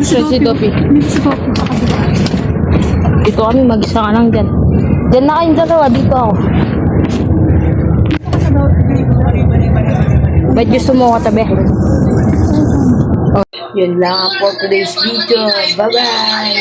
Siya si Dopi. Si Dopi sa kabila. Dito kami, mag-isa ka lang dyan. Dyan na kayong dalawa, dito ako. Ba't gusto mo katabi? Oh, yun lang for today's video. Bye-bye!